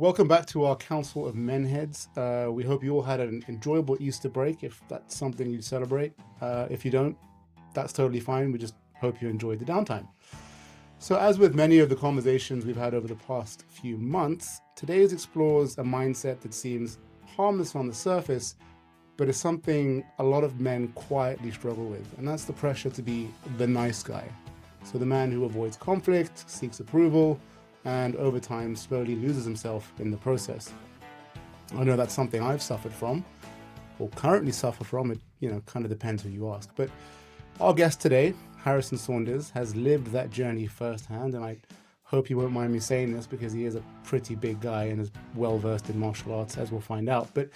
Welcome back to our Council of Men Heads. We hope you all had an enjoyable Easter break, if that's something you celebrate. If you don't, that's totally fine. We just hope you enjoyed the downtime. So as with many of the conversations we've had over the past few months, today's explores a mindset that seems harmless on the surface, but is something a lot of men quietly struggle with, and that's the pressure to be the nice guy. So the man who avoids conflict, seeks approval, and over time slowly loses himself in the process. I know that's something I've suffered from, or currently suffer from. It kind of depends who you ask. But our guest today, Harison Saunders, has lived that journey firsthand, and I hope you won't mind me saying this because he is a pretty big guy and is well versed in martial arts, as we'll find out. But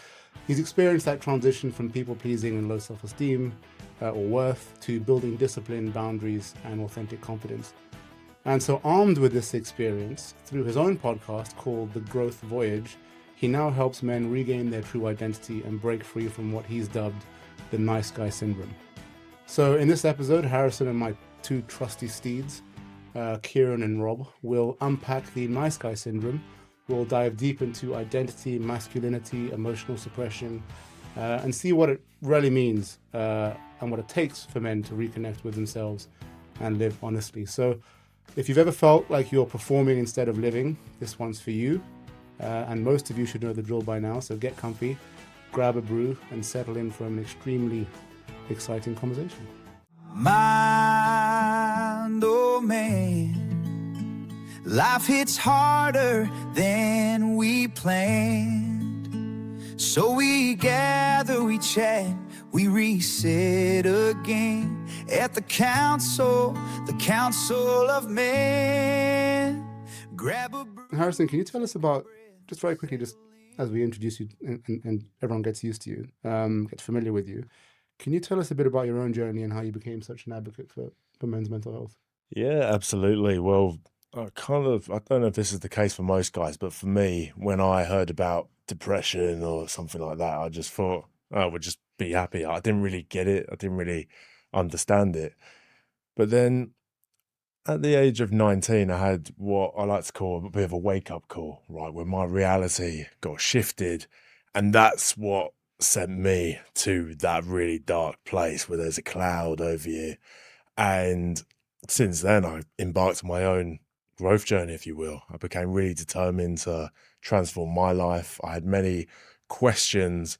he's experienced that transition from people-pleasing and low self-esteem or worth to building discipline, boundaries, and authentic confidence. And so armed with this experience, through his own podcast called The Growth Voyage, he now helps men regain their true identity and break free from what he's dubbed the nice guy syndrome. So in this episode, Harrison and my two trusty steeds, Kieran and Rob, will unpack the nice guy syndrome. We'll dive deep into identity, masculinity, emotional suppression, and see what it really means and what it takes for men to reconnect with themselves and live honestly. So if you've ever felt like you're performing instead of living, this one's for you. And most of you should know the drill by now, so get comfy, grab a brew, and settle in for an extremely exciting conversation. Mind, oh man, life hits harder than we planned. So we gather, we chat, we reset again at the council of men. Grab a Harrison, can you tell us about, just very quickly, just as we introduce you and everyone gets used to you, gets familiar with you, can you tell us a bit about your own journey and how you became such an advocate for men's mental health? Yeah, absolutely. Well, I don't know if this is the case for most guys, but for me, when I heard about depression or something like that, I just thought I would just be happy. I didn't really get it. I didn't really understand it. But then at the age of 19, I had what I like to call a bit of a wake-up call, right, where my reality got shifted. And that's what sent me to that really dark place where there's a cloud over you. And since then, I embarked on my own growth journey, if you will. I became really determined to transform my life. I had many questions,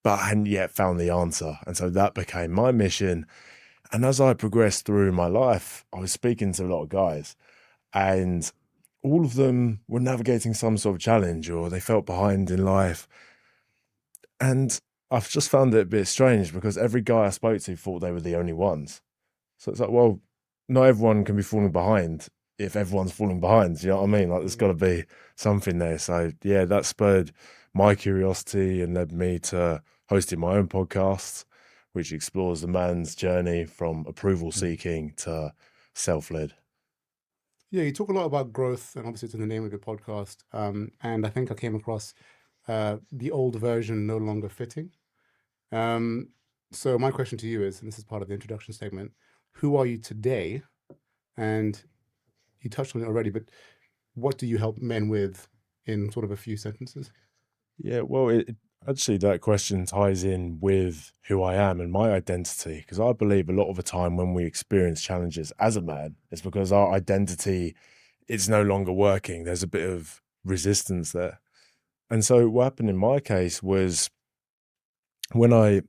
but I hadn't yet found the answer. And so that became my mission. And as I progressed through my life, I was speaking to a lot of guys, and all of them were navigating some sort of challenge, or they felt behind in life. And I've just found it a bit strange because every guy I spoke to thought they were the only ones. So it's like, well, not everyone can be falling behind if everyone's falling behind. Do you know what I mean? Like, there's got to be something there. So yeah, that spurred my curiosity and led me to hosting my own podcast, which explores the man's journey from approval seeking to self-led. Yeah, you talk a lot about growth, and obviously it's in the name of your podcast. And I think I came across the old version no longer fitting. So my question to you is, and this is part of the introduction segment, who are you today? And you touched on it already, but what do you help men with in sort of a few sentences? Yeah, well, actually, that question ties in with who I am and my identity, because I believe a lot of the time when we experience challenges as a man, it's because our identity is no longer working. There's a bit of resistance there. And so what happened in my case was when I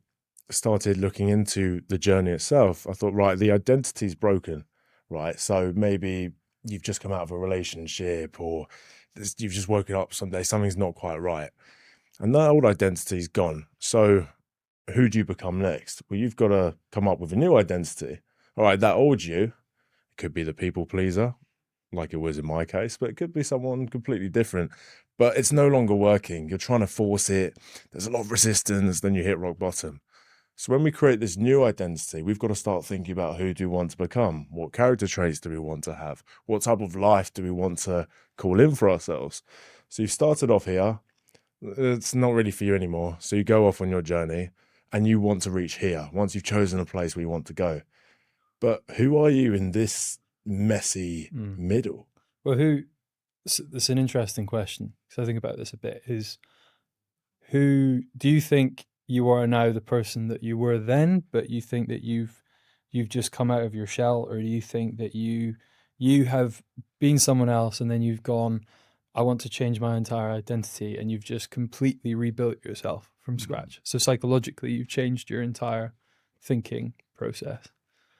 started looking into the journey itself, I thought, right, the identity is broken, right? So maybe you've just come out of a relationship, or you've just woken up someday, something's not quite right. And that old identity is gone. So who do you become next? Well, you've got to come up with a new identity. All right, that old you, it could be the people pleaser, like it was in my case, but it could be someone completely different. But it's no longer working. You're trying to force it. There's a lot of resistance. Then you hit rock bottom. So when we create this new identity, we've got to start thinking about who do we want to become? What character traits do we want to have? What type of life do we want to call in for ourselves? So you've started off here. It's not really for you anymore. So you go off on your journey and you want to reach here once you've chosen a place where you want to go. But who are you in this messy middle? Well, who it's an interesting question, because I think about this a bit, is who do you think you are now, the person that you were then, but you think that you've just come out of your shell, or do you think that you have been someone else and then you've gone, I want to change my entire identity, and you've just completely rebuilt yourself from scratch? So psychologically, you've changed your entire thinking process.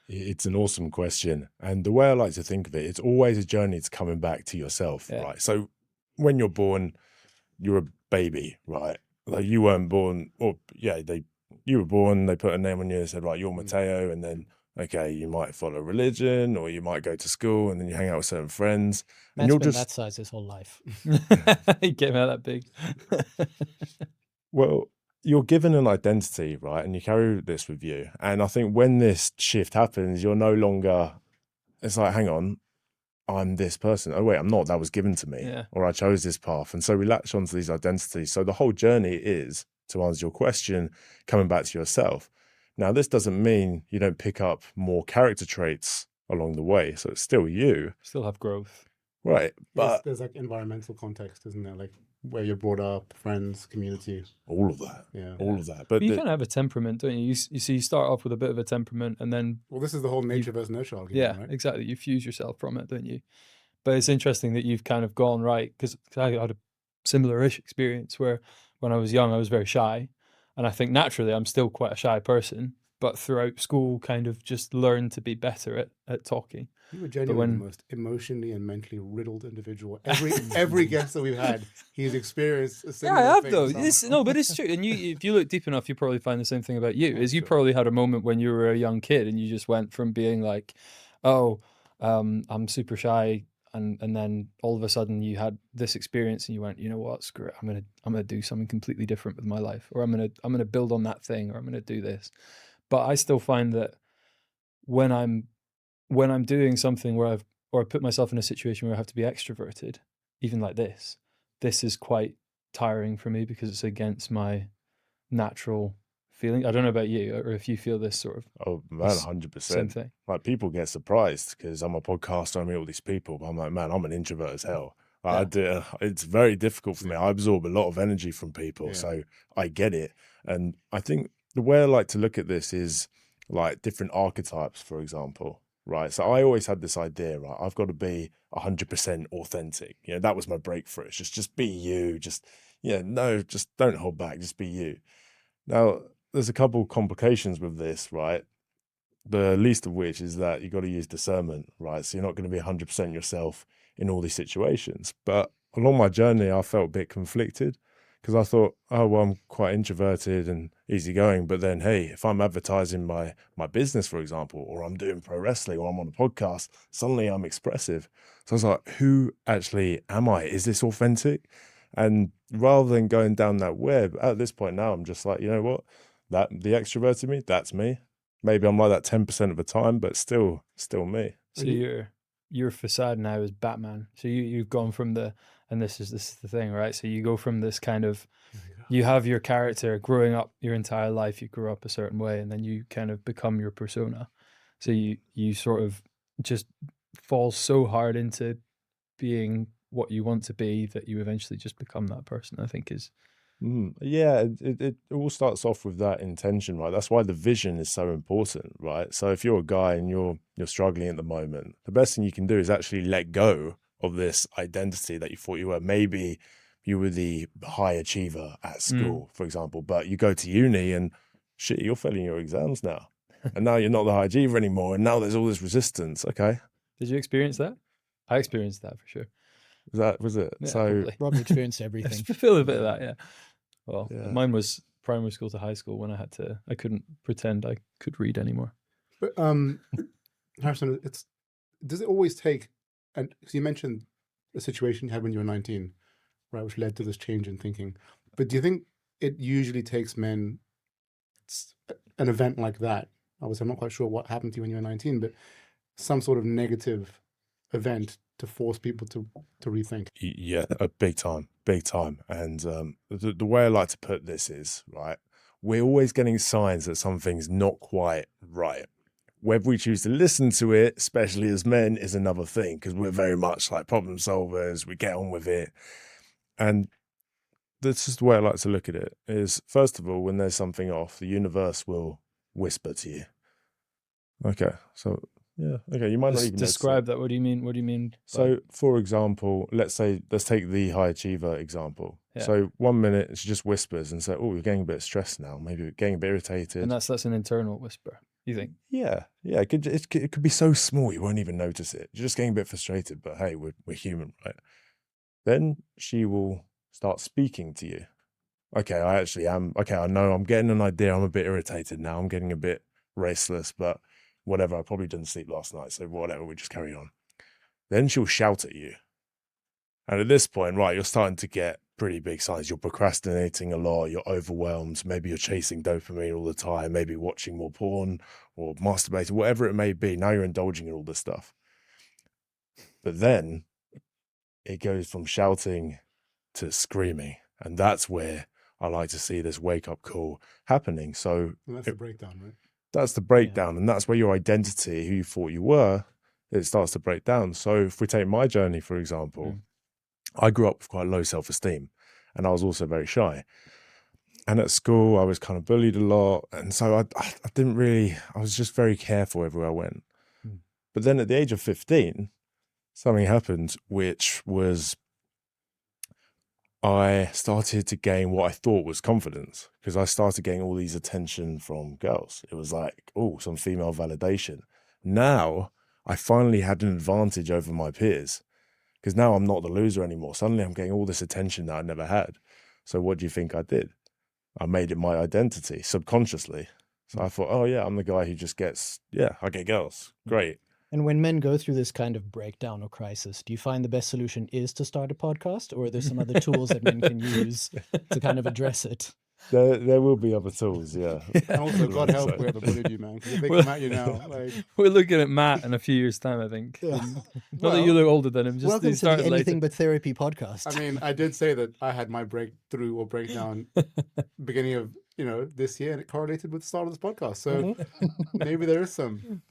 It's an awesome question. And the way I like to think of it, it's always a journey to coming back to yourself, right? So when you're born, you're a baby, right? Like you weren't born, or you were born, they put a name on you and said, right, you're Matteo, and then, okay, you might follow religion, or you might go to school, and then you hang out with certain friends. Matt's and you'll been just that size his whole life. He came out that big. Well, you're given an identity, right? And you carry this with you. And I think when this shift happens, you're no longer, it's like, hang on, I'm this person. Oh, wait, I'm not. That was given to me. Yeah. Or I chose this path. And so we latch onto these identities. So the whole journey is, to answer your question, coming back to yourself. Now, this doesn't mean you don't pick up more character traits along the way. So it's still you. Still have growth. Right. But there's like environmental context, isn't there? Like where you're brought up, friends, community. all of that. Yeah. All of that. But But you kind of have a temperament, don't you? You see, you start off with a bit of a temperament, and then Well, this is the whole nature versus nurture argument, yeah, right? exactly. You fuse yourself from it, don't you? But it's interesting that you've kind of gone right, because I had a similar-ish experience where when I was young, I was very shy, and I think naturally I'm still quite a shy person, but throughout school, kind of just learned to be better at talking. You were genuinely the most emotionally and mentally riddled individual. Every guest that we've had, he's experienced a similar Yeah, I have thing though. somehow. No, but it's true. And if you look deep enough, you probably find the same thing about you. Yeah, Is you sure. probably had a moment when you were a young kid and you just went from being like, oh, I'm super shy, and then all of a sudden you had this experience and you went, you know what, screw it, I'm gonna do something completely different with my life, or I'm gonna build on that thing, or I'm gonna do this. But I still find that when I'm doing something where I put myself in a situation where I have to be extroverted, even like this is quite tiring for me, because it's against my natural feeling. I don't know about you, or if you feel this sort of oh man, same 100%. thing. Like people get surprised because I'm a podcaster, I meet all these people, but I'm like, man, I'm an introvert as hell. It's very difficult for me. I absorb a lot of energy from people, so I get it. And I think the way I like to look at this is like different archetypes, for example, right? So I always had this idea, right? I've got to be 100% authentic. You know, that was my breakthrough. It's just be you. Just don't hold back. Just be you. Now, there's a couple complications with this, right? The least of which is that you got to use discernment, right? So you're not going to be 100% yourself in all these situations. But along my journey, I felt a bit conflicted, because I thought, oh, well, I'm quite introverted and easygoing. But then, hey, if I'm advertising my business, for example, or I'm doing pro wrestling, or I'm on a podcast, suddenly I'm expressive. So I was like, who actually am I? Is this authentic? And rather than going down that web, at this point now, I'm just like, you know what? That the extroverted me, that's me. Maybe I'm like that 10% of the time, but still me. So your facade now is Batman. So you've gone from and this is the thing, right? So you go from this kind of, you have your character growing up your entire life, you grew up a certain way, and then you kind of become your persona. So you sort of just fall so hard into being what you want to be that you eventually just become that person, I think is. Yeah, it all starts off with that intention, right? That's why the vision is so important, right? So if you're a guy and you're struggling at the moment, the best thing you can do is actually let go of this identity that you thought you were. Maybe you were the high achiever at school, for example, but you go to uni and shit, you're failing your exams now. And now you're not the high achiever anymore. And now there's all this resistance. Okay. Did you experience that? I experienced that for sure. Was it? Yeah, So probably. Rob experienced everything. I feel a bit of that, yeah. Well, Yeah. mine was primary school to high school when I couldn't pretend I could read anymore. But Harrison, does it always take? And because you mentioned a situation you had when you were 19, right, which led to this change in thinking. But do you think it usually takes men an event like that? Obviously, I'm not quite sure what happened to you when you were 19, but some sort of negative event to force people to rethink. Yeah, big time. And the way I like to put this is, right, we're always getting signs that something's not quite right. Whether we choose to listen to it, especially as men, is another thing, because we're very much like problem solvers. We get on with it. And this is the way I like to look at it, is first of all, when there's something off, the universe will whisper to you. Okay, so yeah, okay, you might not even describe that. What do you mean? What do you mean? So, for example, let's take the high achiever example. Yeah. So 1 minute she just whispers and say, "Oh, you're getting a bit stressed now. Maybe you're getting a bit irritated." And that's an internal whisper. You think? Yeah. It could be so small you won't even notice it. You're just getting a bit frustrated, but hey, we're human, right? Then she will start speaking to you. Okay, I actually am. Okay, I know I'm getting an idea. I'm a bit irritated now. I'm getting a bit restless, but whatever. I probably didn't sleep last night, so whatever. We just carry on. Then she'll shout at you, and at this point, right, you're starting to get pretty big signs. You're procrastinating a lot. You're overwhelmed. Maybe you're chasing dopamine all the time. Maybe watching more porn or masturbating, whatever it may be. Now you're indulging in all this stuff. But then it goes from shouting to screaming, and that's where I like to see this wake-up call happening. So And that's the breakdown, right? that's the breakdown, and that's where your identity, who you thought you were, it starts to break down. So if we take my journey, for example, I grew up with quite low self-esteem, and I was also very shy. And at school, I was kind of bullied a lot, and so I was just very careful everywhere I went. But then at the age of 15, something happened, which was I started to gain what I thought was confidence, because I started getting all these attention from girls. It was like, oh, some female validation. Now I finally had an advantage over my peers, because now I'm not the loser anymore. Suddenly I'm getting all this attention that I never had. So what do you think I did? I made it my identity subconsciously. So I thought, oh yeah, I'm the guy who just gets, I get girls. Great. And when men go through this kind of breakdown or crisis, do you find the best solution is to start a podcast, or are there some other tools that men can use to kind of address it? There will be other tools, yeah. And also, God help whoever bullied you, man. Because if they come at you now, like, We're looking at Matt in a few years' time, I think. Yeah. Not that you look older than him. Just Welcome he to started the Anything later. But Therapy podcast. I mean, I did say that I had my breakthrough or breakdown beginning of this year, and it correlated with the start of this podcast. So maybe there is some.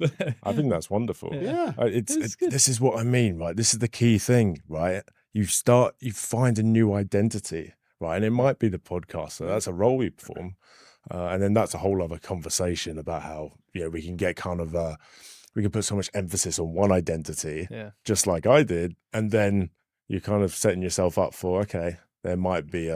I think that's wonderful. Yeah. This is what I mean, right? This is the key thing, right? You find a new identity, right? And it might be the podcast. So that's a role we perform. And then that's a whole other conversation about how, we can get we can put so much emphasis on one identity, just like I did. And then you're kind of setting yourself up for, okay, there might be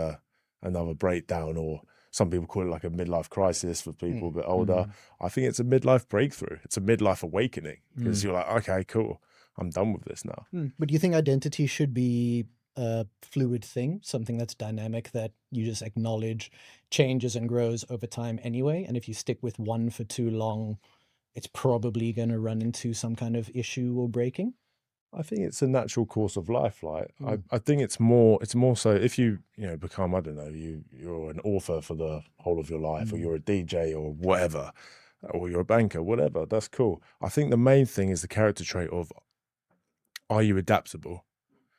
another breakdown, or some people call it like a midlife crisis for people a bit older. I think it's a midlife breakthrough. It's a midlife awakening, because you're like, okay, cool. I'm done with this now. But do you think identity should be a fluid thing, something that's dynamic, that you just acknowledge changes and grows over time anyway? And if you stick with one for too long, it's probably going to run into some kind of issue or breaking? I think it's a natural course of life. Like I think it's more so if you become, I don't know, you're an author for the whole of your life, or you're a DJ or whatever, or you're a banker, whatever, that's cool. I think the main thing is the character trait of, are you adaptable?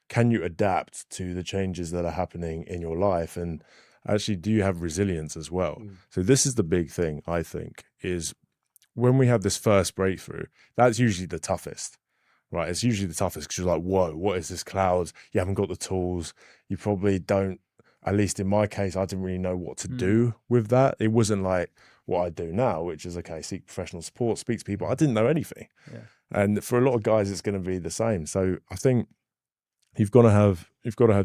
Can you adapt to the changes that are happening in your life? And actually, do you have resilience as well? So this is the big thing, I think, is when we have this first breakthrough, that's usually the toughest. Right, it's usually the toughest, because you're like, whoa, what is this cloud? You haven't got the tools. You probably don't, at least in my case, I didn't really know what to do with that. It wasn't like what I do now, which is, okay, seek professional support, speak to people. I didn't know anything. And for a lot of guys, it's going to be the same. So I think you've got to have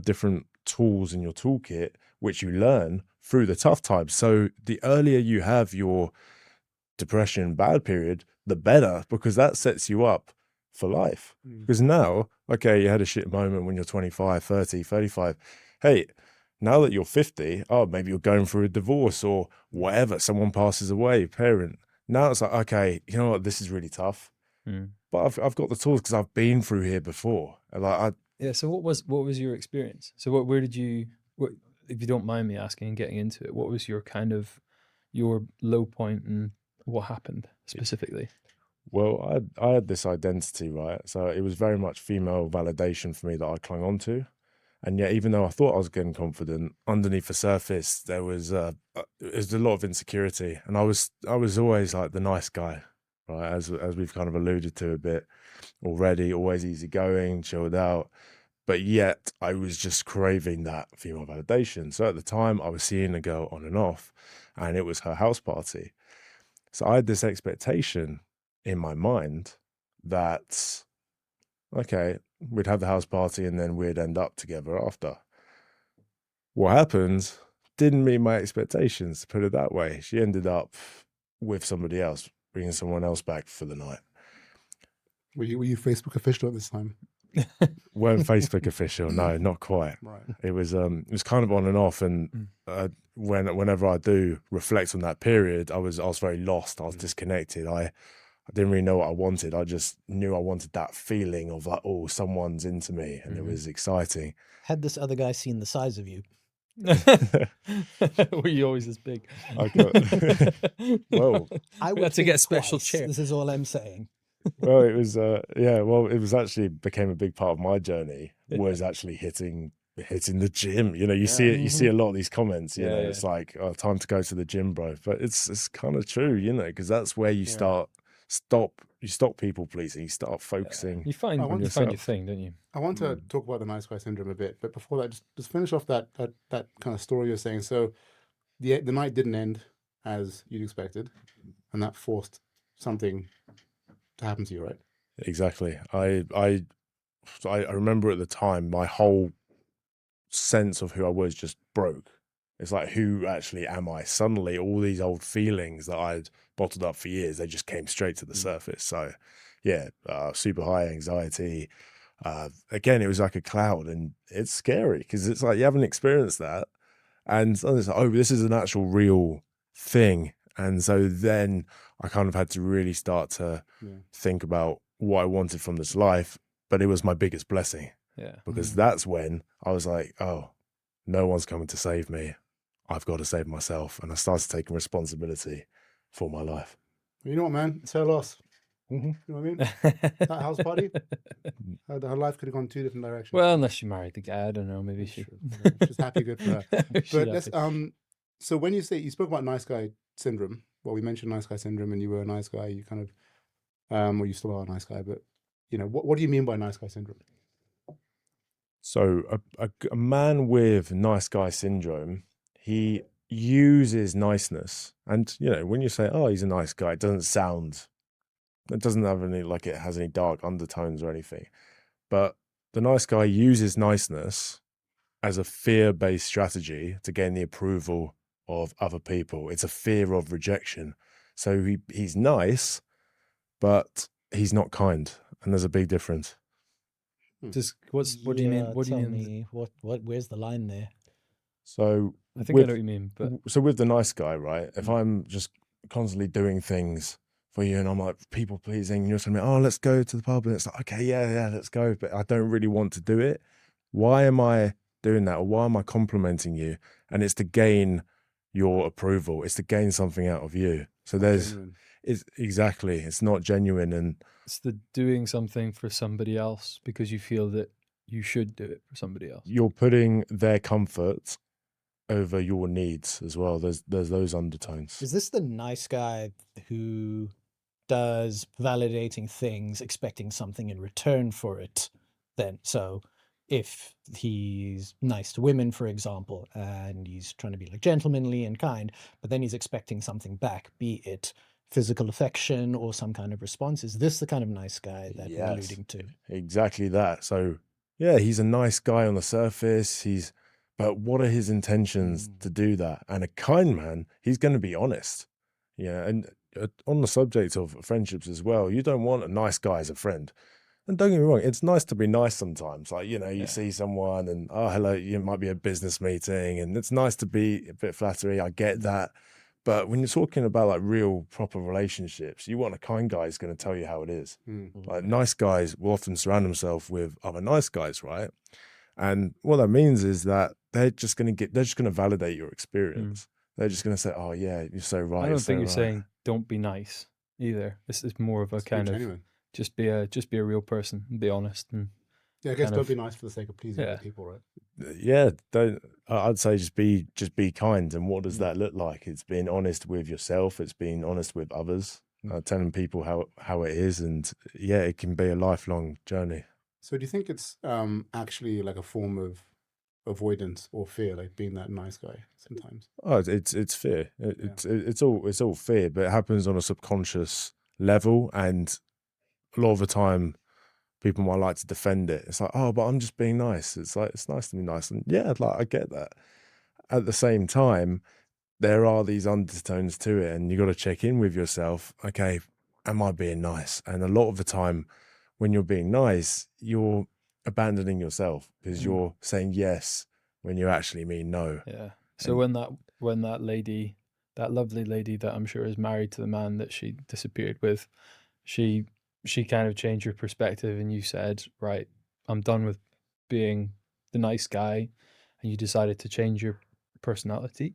different tools in your toolkit, which you learn through the tough times. So the earlier you have your depression bad period, the better, because that sets you up for life. Because now, okay, you had a shit moment when you're 25, 30, 35. Hey, now that you're 50, maybe you're going through a divorce or whatever, someone passes away, parent. Now it's like, okay, you know what, this is really tough. But I've got the tools, because I've been through here before. And so what was your experience? So where did you, if you don't mind me asking and getting into it, what was your your low point, and what happened specifically? Well, I had this identity, right? So it was very much female validation for me that I clung on to. And yet, even though I thought I was getting confident, underneath the surface, there was a lot of insecurity. And I was always like the nice guy, right? As we've kind of alluded to a bit already, always easygoing, chilled out. But yet I was just craving that female validation. So at the time I was seeing a girl on and off, and it was her house party. So I had this expectation in my mind that, okay, we'd have the house party and then we'd end up together after. What happened didn't meet my expectations, to put it that way. She ended up with somebody else, bringing someone else back for the night. Were you Facebook official at this time? Weren't Facebook official, no, not quite. Right. It was kind of on and off, and whenever I do reflect on that period, I was very lost. I was disconnected. I didn't really know what I wanted. I just knew I wanted that feeling of like, oh, someone's into me, and it was exciting. Had this other guy seen the size of you? Were you always this big? I got well. I We had to get a special twice. chair. This is all I'm saying. Well, it was it was actually became a big part of my journey, was actually hitting the gym. You know, you see a lot of these comments, you know, it's like, oh, time to go to the gym, bro. But it's kind of true, you know, because that's where you stop people pleasing, you start focusing. You find your thing, don't you? I want to talk about the nice guy syndrome a bit, but before that, just finish off that kind of story you're saying. So the night didn't end as you'd expected, and that forced something to happen to you, right? Exactly. I remember at the time my whole sense of who I was just broke. It's like, who actually am I? Suddenly all these old feelings that I'd bottled up for years, they just came straight to the surface. So yeah, super high anxiety. Again, it was like a cloud, and it's scary because it's like you haven't experienced that, and it's like, oh, this is an actual real thing. And so then I kind of had to really start to think about what I wanted from this life. But it was my biggest blessing. Yeah. Because that's when I was like, oh, no one's coming to save me. I've got to save myself. And I started taking responsibility for my life. You know what, man? It's her loss. You know what I mean? That house party, her life could have gone two different directions. Well, unless she married the guy, I don't know. Maybe she. She's happy, good for her. But let's, so when you spoke about nice guy syndrome, well, we mentioned nice guy syndrome, and you were a nice guy. You kind of, well, you still are a nice guy, but you know, what do you mean by nice guy syndrome? So a man with nice guy syndrome, he uses niceness, and you know, when you say, oh, he's a nice guy, it doesn't have any, like, it has any dark undertones or anything. But the nice guy uses niceness as a fear-based strategy to gain the approval of other people. It's a fear of rejection. So he's nice, but he's not kind, and there's a big difference. What do you mean? What do you mean? Where's the line there? So I think I know what you mean. But so with the nice guy, right? If I'm just constantly doing things for you, and I'm like people pleasing, and you're telling me, oh, let's go to the pub, and it's like, okay, yeah, let's go, but I don't really want to do it. Why am I doing that, or why am I complimenting you? And it's to gain your approval. It's to gain something out of you. So it's not genuine, and it's the doing something for somebody else because you feel that you should do it for somebody else. You're putting their comfort over your needs as well. There's those undertones. Is this the nice guy who does validating things, expecting something in return for it? Then, so if he's nice to women, for example, and he's trying to be like gentlemanly and kind, but then he's expecting something back, be it physical affection or some kind of response, is this the kind of nice guy that we're alluding to? Exactly that. So yeah, he's a nice guy on the surface, but what are his intentions to do that? And a kind man, he's going to be honest. Yeah, and on the subject of friendships as well, you don't want a nice guy as a friend. And don't get me wrong, it's nice to be nice sometimes. Like, you know, you see someone and, oh, hello, you might be a business meeting, and it's nice to be a bit flattery. I get that. But when you're talking about like real proper relationships, you want a kind guy who's going to tell you how it is. Like, nice guys will often surround themselves with other nice guys, right? And what that means is that they're just going to validate your experience. They're just going to say, oh yeah, you're so right. I don't think you're saying don't be nice either. This is more of a kind of genuine. Just be a real person and be honest. And yeah, I guess don't be nice for the sake of pleasing other people, right? Yeah, I'd say just be kind. And what does that look like? It's being honest with yourself. It's being honest with others. telling people how it is, and yeah, it can be a lifelong journey. So do you think it's actually like a form of avoidance or fear, like being that nice guy sometimes? Oh, it's fear. It's all fear, but it happens on a subconscious level, and a lot of the time people might like to defend it. It's like, oh, but I'm just being nice. It's like, it's nice to be nice, and yeah, like I get that. At the same time, there are these undertones to it, and you got to check in with yourself. Okay, am I being nice? And a lot of the time, when you're being nice, you're abandoning yourself because you're saying yes when you actually mean no. Yeah. So when that lady, that lovely lady that I'm sure is married to the man that she disappeared with, she kind of changed your perspective, and you said, right, I'm done with being the nice guy, and you decided to change your personality.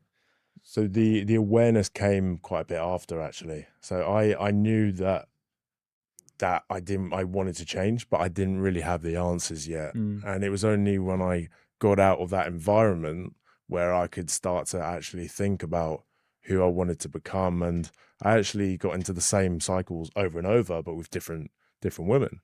So the awareness came quite a bit after, actually. So I knew that I wanted to change, but I didn't really have the answers yet. And it was only when I got out of that environment where I could start to actually think about who I wanted to become. And I actually got into the same cycles over and over, but with different women.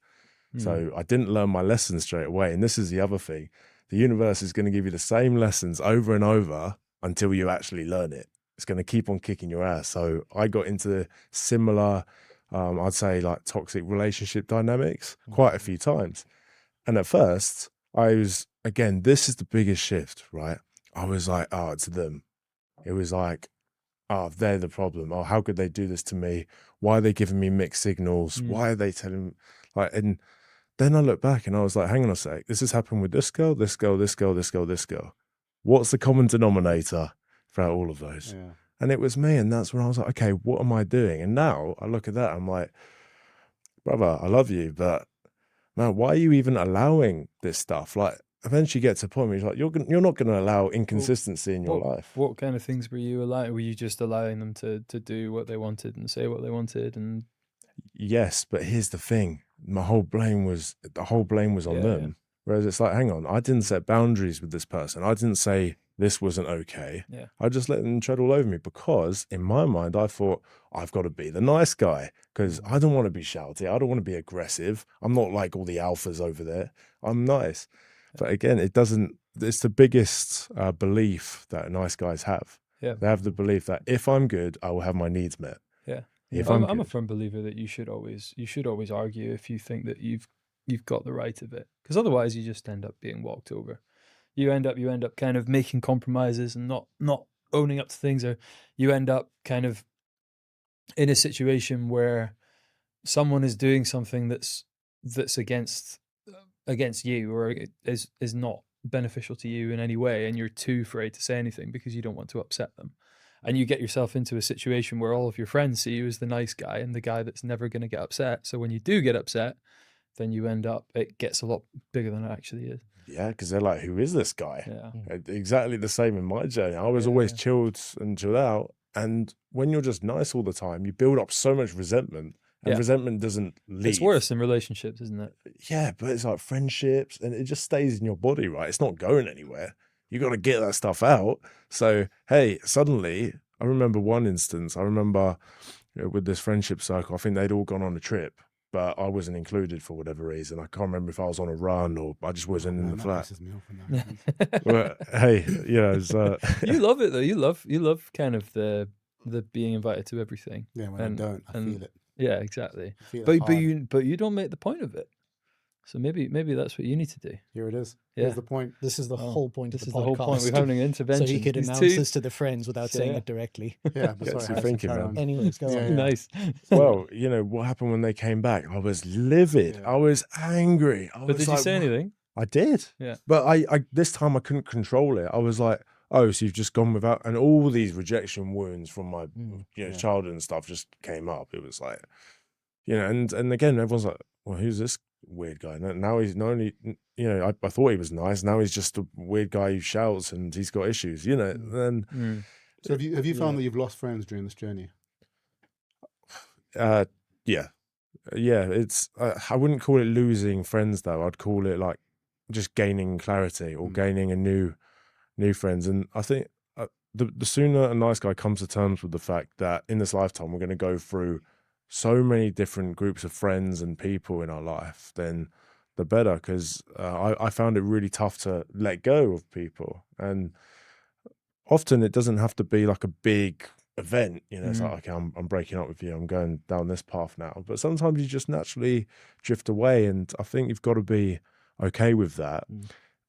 So I didn't learn my lessons straight away. And this is the other thing. The universe is going to give you the same lessons over and over until you actually learn it. It's going to keep on kicking your ass. So I got into similar, I'd say like toxic relationship dynamics quite a few times. And at first I was, again, this is the biggest shift, right? I was like, oh, it's them. It was like, oh, they're the problem. Oh, how could they do this to me? Why are they giving me mixed signals? Why are they telling, like, and then I look back and I was like, hang on a sec. This has happened with this girl, this girl, this girl, this girl, this girl. What's the common denominator throughout all of those? Yeah. And it was me. And that's when I was like, okay, what am I doing? And now I look at that, I'm like, brother, I love you, but man, why are you even allowing this stuff? Like, eventually you get to a point where you're like, you're not going to allow inconsistency in your life. What kind of things were you allowing? Were you just allowing them to do what they wanted and say what they wanted? And yes, but here's the thing. The whole blame was on them. Yeah. Whereas it's like, hang on, I didn't set boundaries with this person. I didn't say this wasn't okay. Yeah. I just let them tread all over me because in my mind, I thought I've got to be the nice guy because I don't want to be shouty. I don't want to be aggressive. I'm not like all the alphas over there. I'm nice. But again, it's the biggest belief that nice guys have. Yeah. They have the belief that if I'm good, I will have my needs met. Yeah. If I'm a firm believer that you should always argue if you think that you've got the right of it, because otherwise you just end up being walked over. You end up kind of making compromises and not owning up to things, or you end up kind of in a situation where someone is doing something that's against you, or is not beneficial to you in any way, and you're too afraid to say anything because you don't want to upset them. And you get yourself into a situation where all of your friends see you as the nice guy and the guy that's never going to get upset. So when you do get upset, then you end up, it gets a lot bigger than it actually is. Yeah, because they're like, who is this guy? Yeah. Exactly the same in my journey. I was always chilled and chilled out. And when you're just nice all the time, you build up so much resentment. And resentment doesn't leave. It's worse in relationships, isn't it? Yeah, but it's like friendships, and it just stays in your body, right? It's not going anywhere. You got to get that stuff out. So, hey, suddenly, I remember one instance. I remember with this friendship circle, I think they'd all gone on a trip, but I wasn't included for whatever reason. I can't remember if I was on a run or I just wasn't in the flat. Well, hey, you love it though. You love kind of the being invited to everything. Yeah, when I don't, I feel it. Yeah, exactly. But you don't make the point of it. So maybe that's what you need to do. Here it is. Yeah. Here's the point. This is the whole point of the podcast. This is the whole point. We're having an intervention. So he could announce this to the friends without saying it directly. Yeah, but sorry, thinking, man. Anyways, go on. Yeah. Nice. Well, what happened when they came back? I was livid. Yeah. I was angry. But did you say anything? I did. Yeah. But I this time I couldn't control it. I was like, oh, so you've just gone without, and all these rejection wounds from my childhood and stuff just came up. It was like, and again, everyone's like, well, who's this weird guy? Now he's not only, I thought he was nice. Now he's just a weird guy who shouts and he's got issues, Then, so have you found that you've lost friends during this journey? Yeah. It's I wouldn't call it losing friends though. I'd call it like just gaining clarity or gaining a new friends. And I think the sooner a nice guy comes to terms with the fact that in this lifetime we're going to go through so many different groups of friends and people in our life, then the better, because I found it really tough to let go of people. And often it doesn't have to be like a big event, you know, it's like, okay, I'm breaking up with you, I'm going down this path now. But sometimes you just naturally drift away, and I think you've got to be okay with that.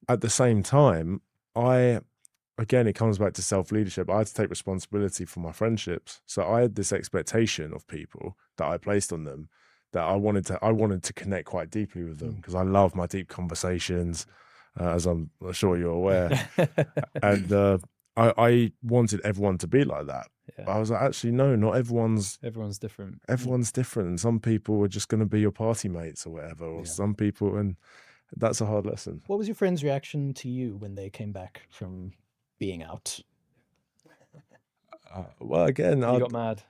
At the same time, again, it comes back to self-leadership. I had to take responsibility for my friendships. So I had this expectation of people that I placed on them, that I wanted to connect quite deeply with them, because I love my deep conversations, as I'm sure you're aware. And I wanted everyone to be like that. Yeah. I was like, actually, no, not everyone's different. Everyone's different. And some people are just going to be your party mates or whatever, or some people, and that's a hard lesson. What was your friend's reaction to you when they came back from being out? Well, again, You got mad.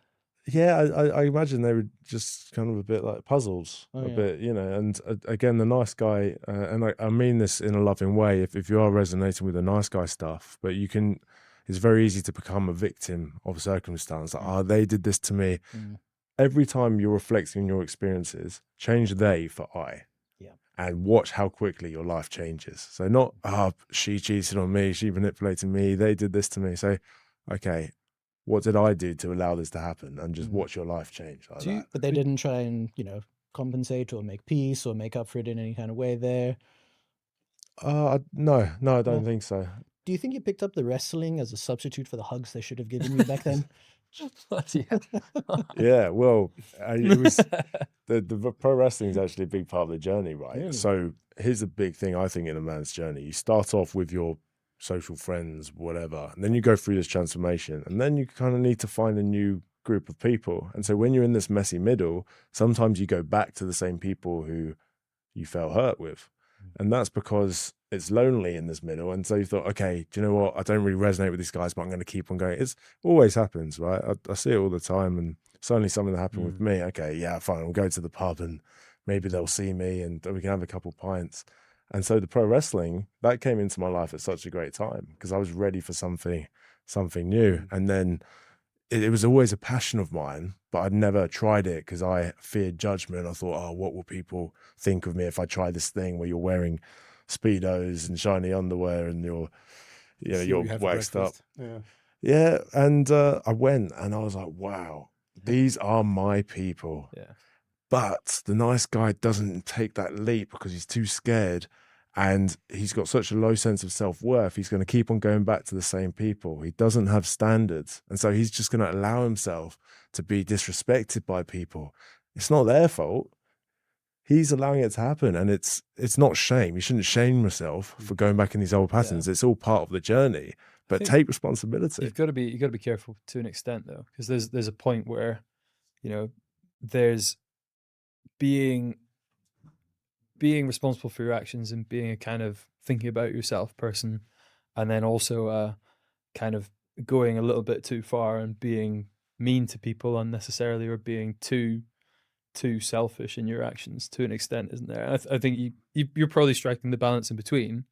Yeah, I imagine they were just kind of a bit like puzzles, bit, you know. And again, the nice guy, and I mean this in a loving way, if you are resonating with the nice guy stuff, but it's very easy to become a victim of circumstance. Like, they did this to me. Every time you're reflecting on your experiences, change they for I. And watch how quickly your life changes. So not, she cheated on me, she manipulated me, they did this to me. So, okay, what did I do to allow this to happen? And just watch your life change like that. But they didn't try and, compensate or make peace or make up for it in any kind of way there? No, I don't think so. Do you think you picked up the wrestling as a substitute for the hugs they should have given you back then? Yeah, well, it was the pro wrestling is actually a big part of the journey, right? Really? So here's a big thing I think in a man's journey. You start off with your social friends, whatever, and then you go through this transformation, and then you kind of need to find a new group of people. And so when you're in this messy middle, sometimes you go back to the same people who you felt hurt with, and that's because it's lonely in this middle. And so you thought, okay, do you know what? I don't really resonate with these guys, but I'm going to keep on going. It always happens, right? I see it all the time, and it's only something that happened with me. Okay, yeah, fine. I'll go to the pub and maybe they'll see me and we can have a couple pints. And so the pro wrestling, that came into my life at such a great time because I was ready for something new. And then it was always a passion of mine, but I'd never tried it because I feared judgment. I thought, what will people think of me if I try this thing where you're wearing Speedos and shiny underwear and you're waxed up. Yeah. And I went and I was like, wow, these are my people. Yeah. But the nice guy doesn't take that leap because he's too scared, and he's got such a low sense of self-worth. He's going to keep on going back to the same people. He doesn't have standards. And so he's just going to allow himself to be disrespected by people. It's not their fault. He's allowing it to happen, and it's not shame. You shouldn't shame yourself for going back in these old patterns. It's all part of the journey, but take responsibility. You've got to be careful to an extent though, because there's a point where, there's being responsible for your actions and being a kind of thinking about yourself person, and then also kind of going a little bit too far and being mean to people unnecessarily, or being too selfish in your actions to an extent, isn't there? I think you're probably striking the balance in between,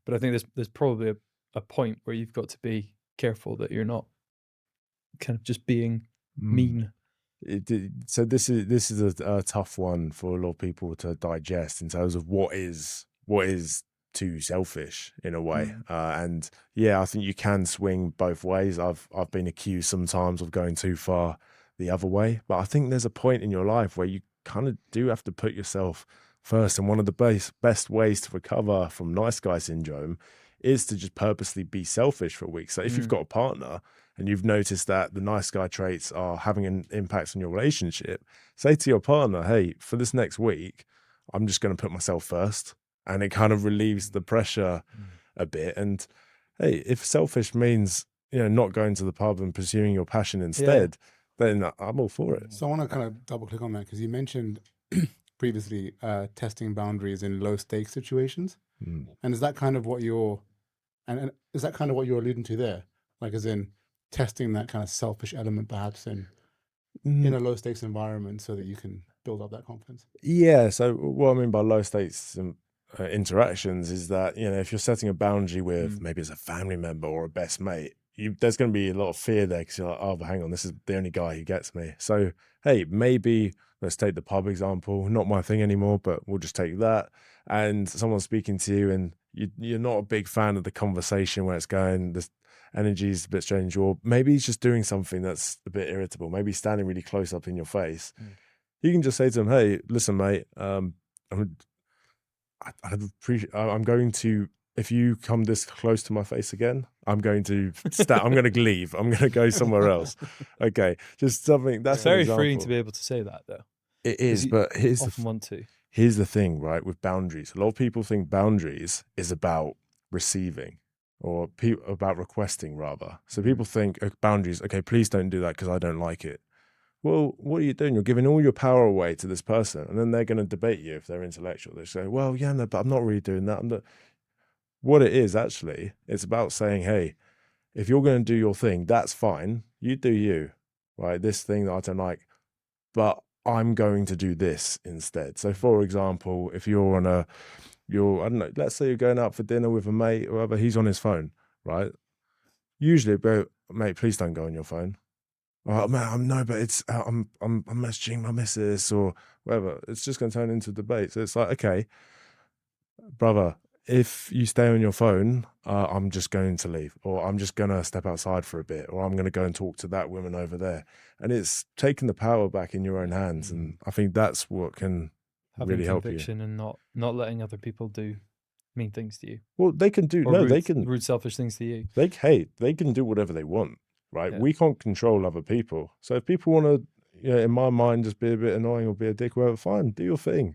but I think there's probably a point where you've got to be careful that you're not kind of just being mean. So this is a tough one for a lot of people to digest in terms of what is too selfish in a way. And yeah, I think you can swing both ways. I've been accused sometimes of going too far the other way, but I think there's a point in your life where you kind of do have to put yourself first. And one of the best ways to recover from nice guy syndrome is to just purposely be selfish for a week. So if you've got a partner and you've noticed that the nice guy traits are having an impact on your relationship, say to your partner, hey, for this next week, I'm just going to put myself first. And it kind of relieves the pressure a bit. And hey, if selfish means, not going to the pub and pursuing your passion instead, then I'm all for it. So I want to kind of double click on that because you mentioned previously testing boundaries in low stakes situations. And is that kind of what you're alluding to there? Like as in testing that kind of selfish element perhaps in a low stakes environment so that you can build up that confidence? Yeah. So what I mean by low stakes interactions is that, if you're setting a boundary with maybe it's a family member or a best mate, there's going to be a lot of fear there because you're like, oh, but hang on, this is the only guy who gets me. So, hey, maybe let's take the pub example. Not my thing anymore, but we'll just take that. And someone's speaking to you and you're not a big fan of the conversation where it's going, this energy is a bit strange, or maybe he's just doing something that's a bit irritable. Maybe he's standing really close up in your face. You can just say to him, hey, listen, mate, I'm going to, if you come this close to my face again, I'm going to I'm going to leave. I'm going to go somewhere else. Okay. Just something that's it's very freeing to be able to say that, though. It is, but here's here's the thing, right? With boundaries, a lot of people think boundaries is about receiving or about requesting rather. So people think boundaries, okay, please don't do that because I don't like it. Well, what are you doing? You're giving all your power away to this person, and then they're going to debate you if they're intellectual. They say, well, yeah, no, but I'm not really doing that. What it is actually, it's about saying, hey, if you're going to do your thing, that's fine. You do you, right? This thing that I don't like, but I'm going to do this instead. So for example, if you're I don't know, let's say you're going out for dinner with a mate or whatever, he's on his phone, right? Usually, mate, please don't go on your phone. Oh man, but it's I'm messaging my missus or whatever. It's just going to turn into debate. So it's like, okay, brother, if you stay on your phone, I'm just going to leave, or I'm just going to step outside for a bit, or I'm going to go and talk to that woman over there. And it's taking the power back in your own hands. And I think that's what can really help you. And not letting other people do mean things to you. Well, they can do, they can rude, selfish things to you. They can do whatever they want, right? Yeah. We can't control other people. So if people want to, in my mind, just be a bit annoying or be a dick, well, fine, do your thing.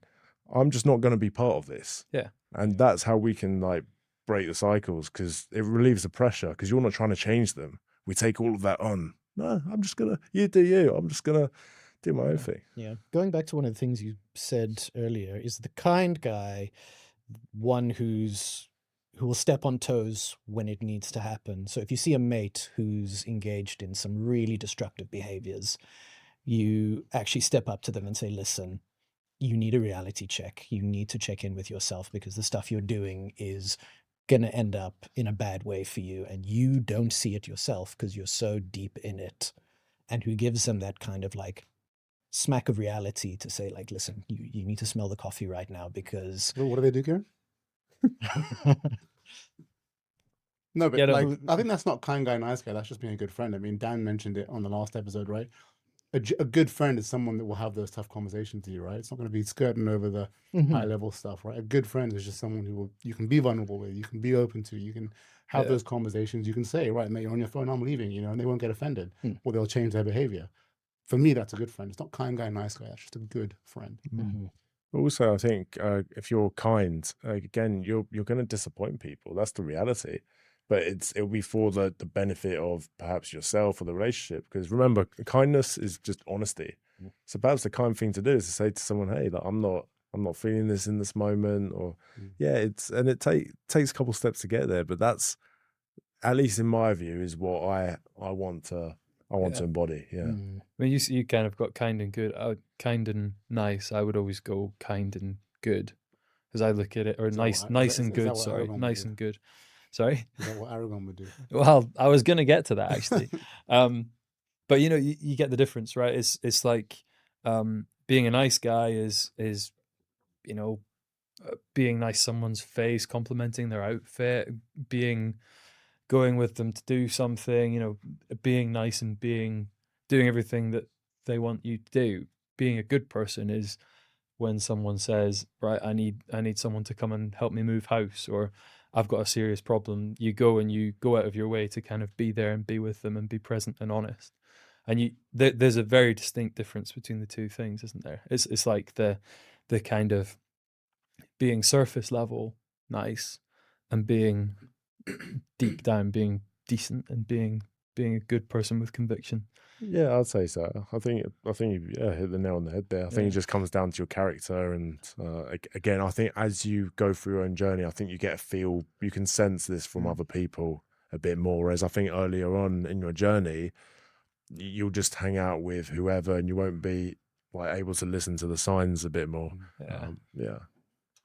I'm just not going to be part of this. Yeah. And that's how we can break the cycles, because it relieves the pressure, because you're not trying to change them. We take all of that on. No, you do you. I'm just going to do my own thing. Yeah. Going back to one of the things you said earlier, is the kind guy one who will step on toes when it needs to happen. So if you see a mate who's engaged in some really destructive behaviors, you actually step up to them and say, listen, you need a reality check. You need to check in with yourself, because the stuff you're doing is going to end up in a bad way for you, and you don't see it yourself because you're so deep in it. And who gives them that kind of smack of reality to say, listen, you need to smell the coffee right now, because... Well, what do they do, Kieran? No, but I think that's not kind guy, nice guy. That's just being a good friend. I mean, Dan mentioned it on the last episode, right? A good friend is someone that will have those tough conversations with you, right? It's not going to be skirting over the high level stuff, right? A good friend is just someone who you can be vulnerable with, you can be open to, you can have those conversations. You can say, right, mate, you're on your phone, I'm leaving, and they won't get offended, or they'll change their behavior. For me, that's a good friend. It's not kind guy, nice guy. That's just a good friend. Mm-hmm. Also, I think if you're kind, again, you're going to disappoint people. That's the reality. But it'll be for the benefit of perhaps yourself or the relationship. Because remember, kindness is just honesty. So perhaps the kind thing to do is to say to someone, hey, I'm not feeling this in this moment, or it takes a couple steps to get there. But that's, at least in my view, is what I want to embody. Yeah. I mean, you kind of got kind and good. Kind and nice. I would always go kind and good, because I look at it, or nice and good. Sorry, nice and good. Sorry? Is that what Aragon would do? Well, I was going to get to that, actually. But, you get the difference, right? It's like being a nice guy is being nice someone's face, complimenting their outfit, going with them to do something, being nice and doing everything that they want you to do. Being a good person is when someone says, right, I need someone to come and help me move house, or I've got a serious problem. You go out of your way to kind of be there and be with them and be present and honest. And there's a very distinct difference between the two things, isn't there? It's like the kind of being surface level nice, and being deep down, being decent, and being a good person with conviction. Yeah, I'd say so. I think you hit the nail on the head there. I think it just comes down to your character, and again, I think as you go through your own journey, I think you get a feel, you can sense this from other people a bit more. Whereas I think earlier on in your journey, you'll just hang out with whoever, and you won't be able to listen to the signs a bit more. Yeah.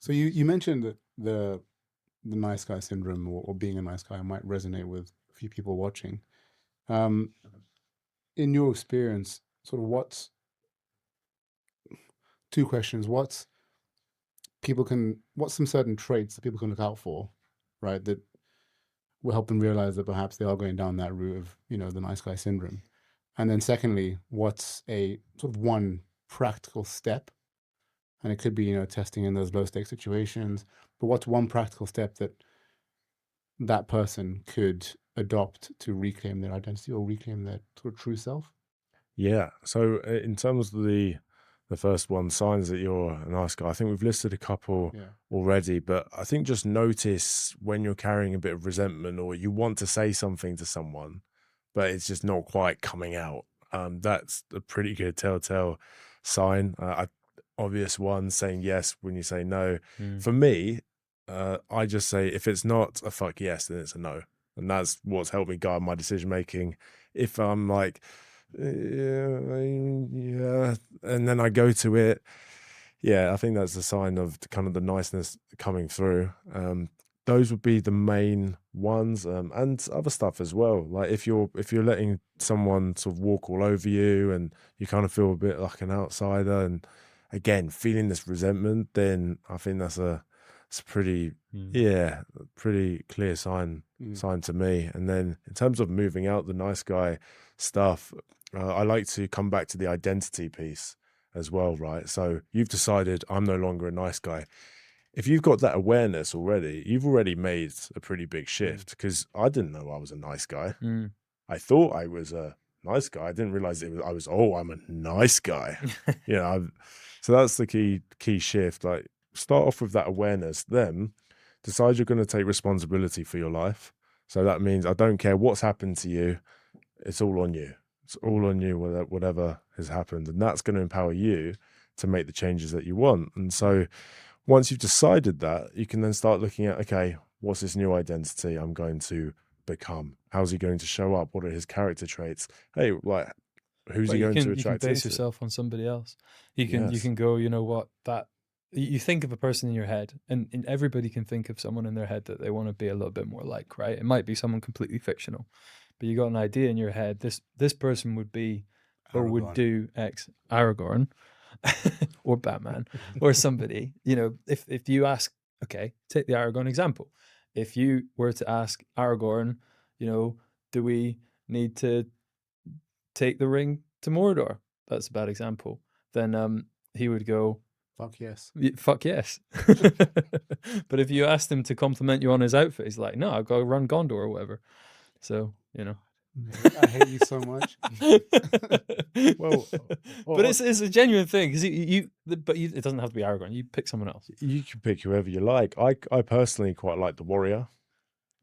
So you mentioned that the nice guy syndrome, or being a nice guy, might resonate with a few people watching. In your experience, sort of what's two questions? What's some certain traits that people can look out for, right? That will help them realize that perhaps they are going down that route of, the nice guy syndrome. And then secondly, what's a sort of one practical step? And it could be, testing in those low stake situations, but what's one practical step that person could adopt to reclaim their identity or reclaim their sort of true self? Yeah. So in terms of the first one, signs that you're a nice guy, I think we've listed a couple already, but I think just notice when you're carrying a bit of resentment or you want to say something to someone, but it's just not quite coming out. That's a pretty good telltale sign. Obvious one, saying yes when you say no. For me, I just say if it's not a fuck yes, then it's a no. And that's what's helped me guide my decision making. If I'm like, yeah, and then I go to it, I think that's a sign of kind of the niceness coming through. Those would be the main ones, and other stuff as well. Like if you're letting someone sort of walk all over you and you kind of feel a bit like an outsider, and again feeling this resentment, then I think it's a pretty pretty clear sign to me. And then in terms of moving out the nice guy stuff, I like to come back to the identity piece as well, right? So you've decided I'm no longer a nice guy. If you've got that awareness already, you've already made a pretty big shift, because I didn't know I was a nice guy. I thought I was a nice guy. I didn't realize I'm a nice guy. So that's the key shift. Like, start off with that awareness, then decide you're going to take responsibility for your life. So that means I don't care what's happened to you. It's all on you. It's all on you, whatever has happened. And that's going to empower you to make the changes that you want. And so once you've decided that, you can then start looking at, okay, what's this new identity I'm going to become? How's he going to show up? What are his character traits? Hey, like, who's he going to attract? You can base yourself on somebody else. You can go, you think of a person in your head, and everybody can think of someone in their head that they want to be a little bit more like, right? It might be someone completely fictional, but you got an idea in your head. This person would be or Aragorn. would do X, Aragorn, or Batman, or somebody. If you ask, okay, take the Aragorn example. If you were to ask Aragorn, do we need to take the ring to Mordor? That's a bad example. Then he would go, fuck yes. Fuck yes. But if you asked him to compliment you on his outfit, he's like, no, I've got to run Gondor or whatever. So, I hate you so much. Well, but it's a genuine thing, because it doesn't have to be Aragorn. You pick someone else. You can pick whoever you like. I personally quite like the warrior,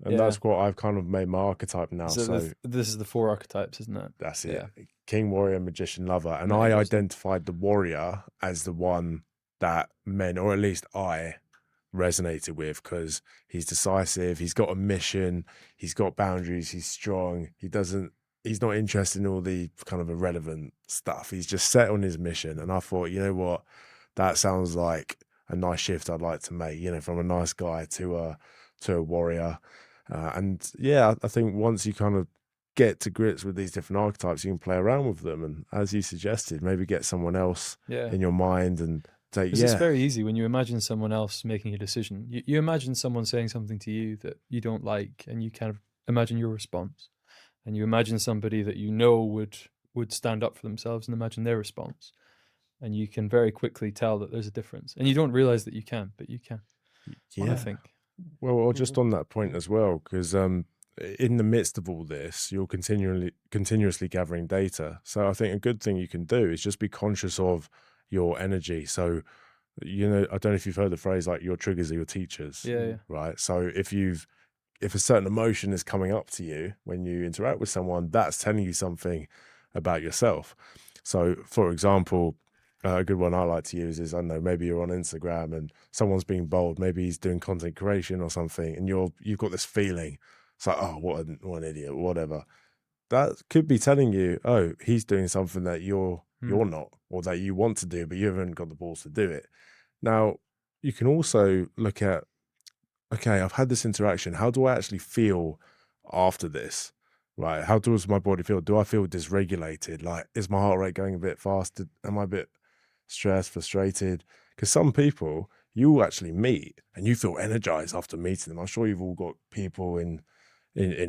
and that's what I've kind of made my archetype now. So this is the 4 archetypes, isn't it? That's it. Yeah. King, warrior, magician, lover. And I identified the warrior as the one that men, or at least I, resonated with, because he's decisive, he's got a mission, he's got boundaries, he's strong, he's not interested in all the kind of irrelevant stuff. He's just set on his mission. And I thought, you know what, that sounds like a nice shift I'd like to make, from a nice guy to a warrior. And I think once you kind of get to grips with these different archetypes, you can play around with them, and as you suggested, maybe get someone else in your mind and take. It's very easy when you imagine someone else making a decision. You imagine someone saying something to you that you don't like, and you kind of imagine your response, and you imagine somebody that would stand up for themselves and imagine their response, and you can very quickly tell that there's a difference, and you don't realize that you can, but you can. I think. Well, just on that point as well, because in the midst of all this, you're continuously gathering data. So I think a good thing you can do is just be conscious of your energy. So, I don't know if you've heard the phrase, like, your triggers are your teachers. Yeah. Right. So if a certain emotion is coming up to you when you interact with someone, that's telling you something about yourself. So, for example, a good one I like to use is, I don't know, maybe you're on Instagram and someone's being bold, maybe he's doing content creation or something, and you've got this feeling. It's like, oh, what an idiot, whatever. That could be telling you, oh, he's doing something that you're not, or that you want to do, but you haven't got the balls to do it. Now, you can also look at, okay, I've had this interaction. How do I actually feel after this, right? How does my body feel? Do I feel dysregulated? Like, is my heart rate going a bit fast? Am I a bit stressed, frustrated? Because some people you actually meet and you feel energized after meeting them. I'm sure you've all got people in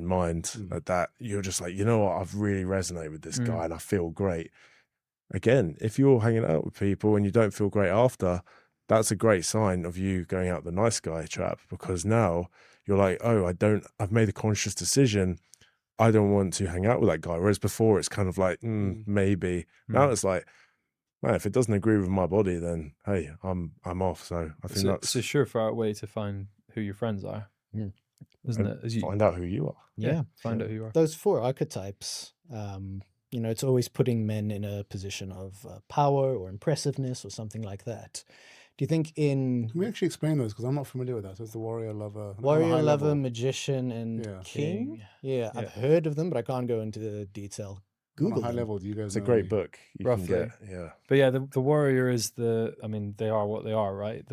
mind that you're just like, you know what, I've really resonated with this guy and I feel great. Again, if you're hanging out with people and you don't feel great after, that's a great sign of you going out the nice guy trap, because now you're like, oh, I've made a conscious decision. I don't want to hang out with that guy. Whereas before it's kind of like, maybe. Now it's like, man, if it doesn't agree with my body, then hey, I'm off. So I think that's a surefire way to find who your friends are, isn't it? As you find out who you are. Yeah, find out who you are. Those 4 archetypes, it's always putting men in a position of power or impressiveness or something like that. Do you think Can we actually explain those? Because I'm not familiar with that. So it's the warrior, lover, magician, and king? Yeah, I've heard of them, but I can't go into the detail. Google on a high level. Do you guys? It's a great book. You roughly. Can get, yeah. But yeah, the warrior is they are what they are, right?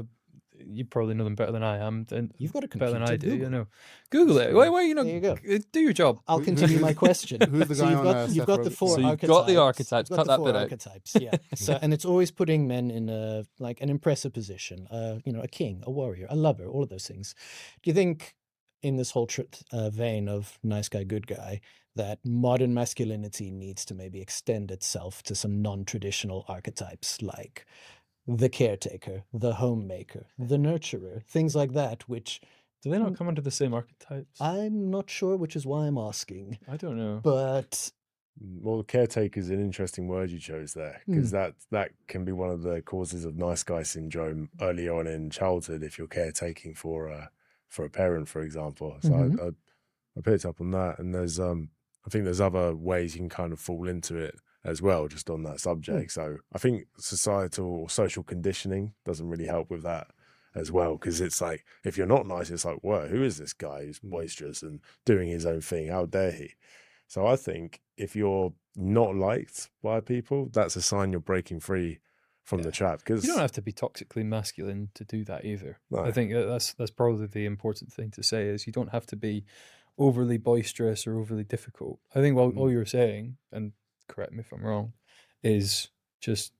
You probably know them better than I am. You've got a better than I do. Google. You know, Google it. Why you know? There you go. Do your job. I'll continue my question. Who's the guy you've got the 4 so archetypes. You've got the archetypes. Got Cut that bit out. Archetypes, yeah. So, and it's always putting men in an impressive position. A king, a warrior, a lover, all of those things. Do you think, in this whole vein of nice guy, good guy, that modern masculinity needs to maybe extend itself to some non-traditional archetypes like the caretaker, the homemaker, the nurturer, things like that, which... Do they not come under the same archetypes? I'm not sure, which is why I'm asking. I don't know. But... Well, caretaker is an interesting word you chose there, because that can be one of the causes of nice guy syndrome early on in childhood if you're caretaking for a parent, for example. So I picked up on that, and there's I think there's other ways you can kind of fall into it as well, just on that subject. So I think societal or social conditioning doesn't really help with that as well, because it's like, if you're not nice, it's like, whoa, who is this guy who's boisterous and doing his own thing? How dare he? So I think if you're not liked by people, that's a sign you're breaking free from the trap. Because you don't have to be toxically masculine to do that either. No. I think that's probably the important thing to say, is you don't have to be overly boisterous or overly difficult. I think all you're saying, and correct me if I'm wrong, is just,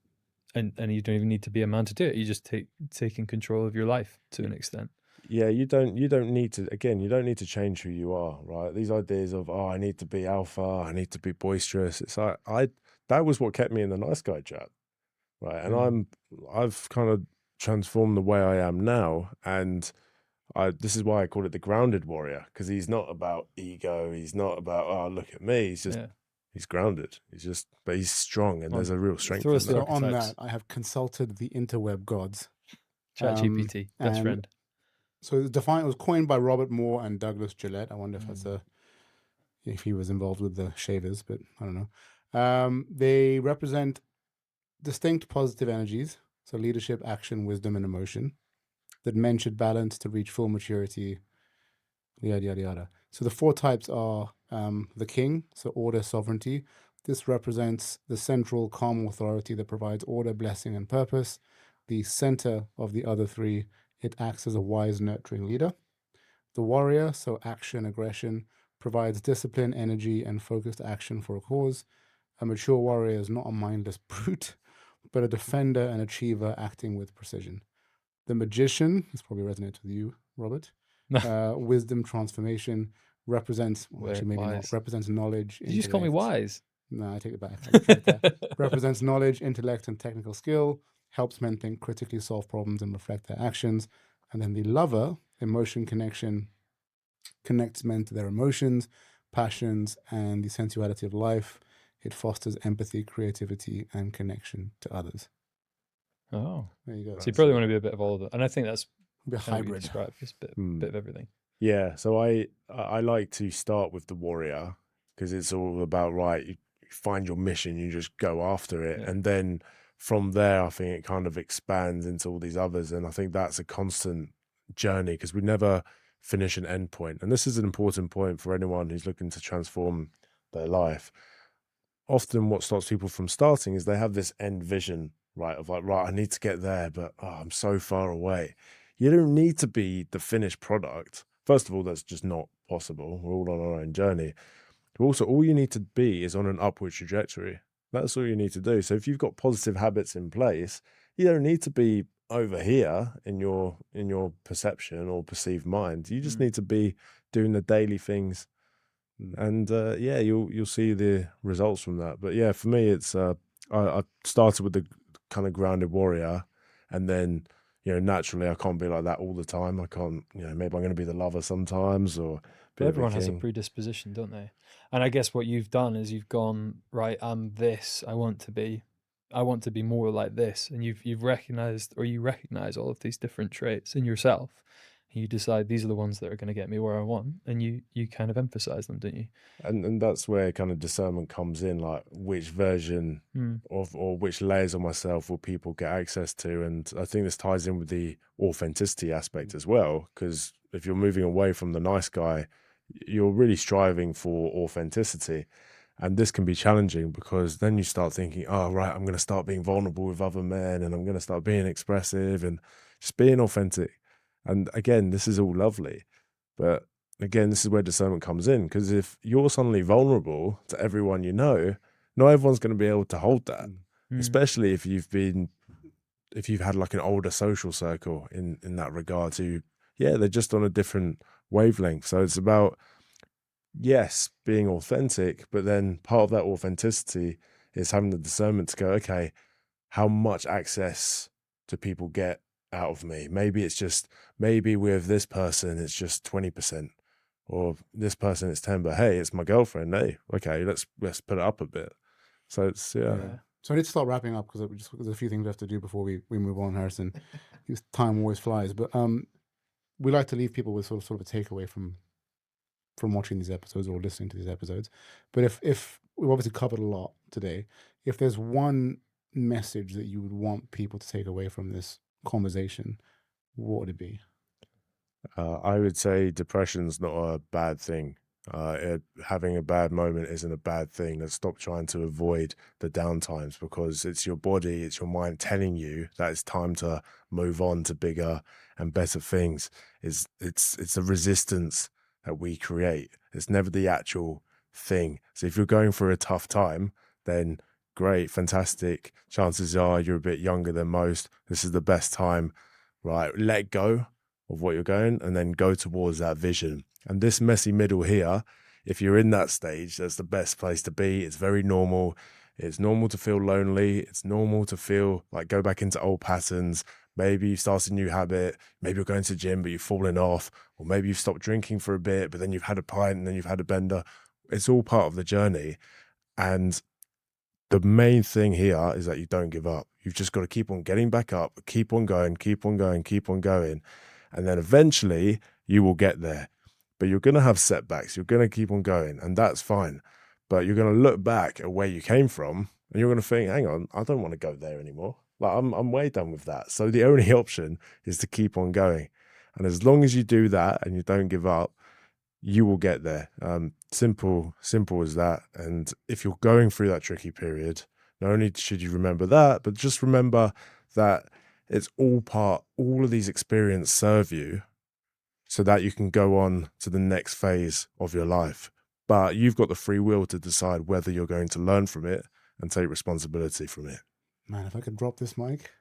and you don't even need to be a man to do it. You just taking control of your life to an extent. Yeah, you don't need to, again, you don't need to change who you are, right? These ideas of, I need to be alpha, I need to be boisterous. It's like, that was what kept me in the nice guy chat, right? And I've kind of transformed the way I am now, and this is why I call it the grounded warrior, because he's not about ego, he's not about, look at me, he's just he's grounded, but he's strong, and there's a real strength in that. So on that, I have consulted the interweb gods, ChatGPT, best friend. So it was coined by Robert Moore and Douglas Gillette. I wonder if he was involved with the shavers, but I don't know. They represent distinct positive energies, so leadership, action, wisdom, and emotion, that men should balance to reach full maturity, yada, yada, yada. So the 4 types are the king, so order, sovereignty. This represents the central calm authority that provides order, blessing, and purpose. The center of the other 3, it acts as a wise, nurturing leader. The warrior, so action, aggression, provides discipline, energy, and focused action for a cause. A mature warrior is not a mindless brute, but a defender and achiever acting with precision. The magician, this probably resonates with you, Robert. Wisdom, transformation, represents knowledge. Did you just call me wise? No, I take it back. Represents knowledge, intellect, and technical skill. Helps men think critically, solve problems, and reflect their actions. And then the lover, emotion connection, connects men to their emotions, passions, and the sensuality of life. It fosters empathy, creativity, and connection to others. Oh, there you go. So you probably want to be a bit of all of it, and I think that's a hybrid. Describe it's a bit of everything. Yeah, so I like to start with the warrior, because it's all about, right, you find your mission, you just go after it, and then from there, I think it kind of expands into all these others. And I think that's a constant journey, because we never finish an end point. And this is an important point for anyone who's looking to transform their life. Often what stops people from starting is they have this end vision, right? Of like, right, I need to get there, but I'm so far away. You don't need to be the finished product first of all, that's just not possible. We're all on our own journey. But also, all you need to be is on an upward trajectory. That's all you need to do. So if you've got positive habits in place, you don't need to be over here in your perception or perceived mind. You just need to be doing the daily things, and yeah, you'll see the results from that. But yeah, for me, it's I started with the kind of grounded warrior, and then naturally I can't be like that all the time. I can't, maybe I'm going to be the lover sometimes, or but everyone has a predisposition, don't they? And I guess what you've done is you've gone, right, I'm this, I want to be more like this, and you recognize all of these different traits in yourself, and you decide these are the ones that are going to get me where I want, and you kind of emphasize them, don't you? And that's where kind of discernment comes in, like which version of, or which layers of myself will people get access to. And I think this ties in with the authenticity aspect as well, because if you're moving away from the nice guy, you're really striving for authenticity. And this can be challenging, because then you start thinking, oh, right, I'm going to start being vulnerable with other men, and I'm going to start being expressive and just being authentic. And again, this is all lovely. But again, this is where discernment comes in, because if you're suddenly vulnerable to everyone not everyone's going to be able to hold that, especially if you've had like an older social circle in that regard to, they're just on a different wavelength. So it's about, yes, being authentic, but then part of that authenticity is having the discernment to go, okay, how much access do people get out of me? Maybe with this person it's just 20%, or this person it's 10%, but hey, it's my girlfriend. Hey, okay, let's put it up a bit. So it's So I need to start wrapping up, because there's a few things we have to do before we move on, Harrison. Time always flies, but we like to leave people with sort of a takeaway from watching these episodes or listening to these episodes. But if we've obviously covered a lot today, if there's one message that you would want people to take away from this conversation, what would it be? I would say depression's not a bad thing. Having a bad moment isn't a bad thing. Let's stop trying to avoid the downtimes, because it's your body, it's your mind telling you that it's time to move on to bigger and better things. It's a resistance that we create. It's never the actual thing. So if you're going through a tough time, then great, fantastic. Chances are you're a bit younger than most. This is the best time, right? Let go of what you're going, and then go towards that vision. And this messy middle here, if you're in that stage, that's the best place to be. It's very normal. It's normal to feel lonely. It's normal to feel like go back into old patterns. Maybe you start a new habit. Maybe you're going to the gym, but you've fallen off. Or maybe you've stopped drinking for a bit, but then you've had a pint and then you've had a bender. It's all part of the journey. And the main thing here is that you don't give up. You've just got to keep on getting back up, keep on going, keep on going, keep on going. And then eventually you will get there. But you're going to have setbacks. You're going to keep on going, and that's fine. But you're going to look back at where you came from, and you're going to think, hang on, I don't want to go there anymore. Like I'm way done with that. So the only option is to keep on going. And as long as you do that and you don't give up, you will get there. Simple as that. And if you're going through that tricky period, not only should you remember that, but just remember that it's all of these experiences serve you so that you can go on to the next phase of your life. But you've got the free will to decide whether you're going to learn from it and take responsibility from it. Man, if I could drop this mic.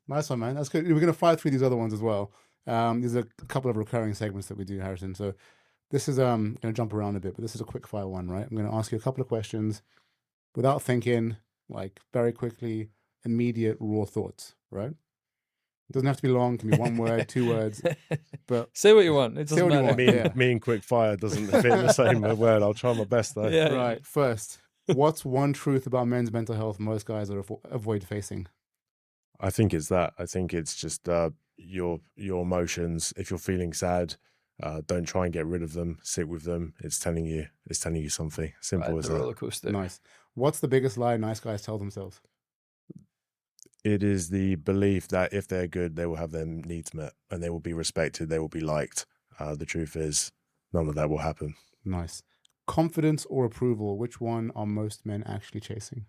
Nice one, man. That's good. We're going to fly through these other ones as well. There's a couple of recurring segments that we do, Harrison. So this is going to jump around a bit, but this is a quick fire one, right? I'm going to ask you a couple of questions without thinking, like very quickly, immediate, raw thoughts, right? It doesn't have to be long. It can be one word, 2 words. But say what you want. It doesn't matter. Me and quick fire doesn't fit in the same word. I'll try my best though. Yeah. Right. First, what's one truth about men's mental health most guys avoid facing? I think it's that. I think it's just your emotions. If you're feeling sad, don't try and get rid of them. Sit with them. It's telling you something. Simple as that. Roller coaster. Nice. What's the biggest lie nice guys tell themselves? It is the belief that if they're good, they will have their needs met and they will be respected. They will be liked. The truth is, none of that will happen. Nice. Confidence or approval? Which one are most men actually chasing?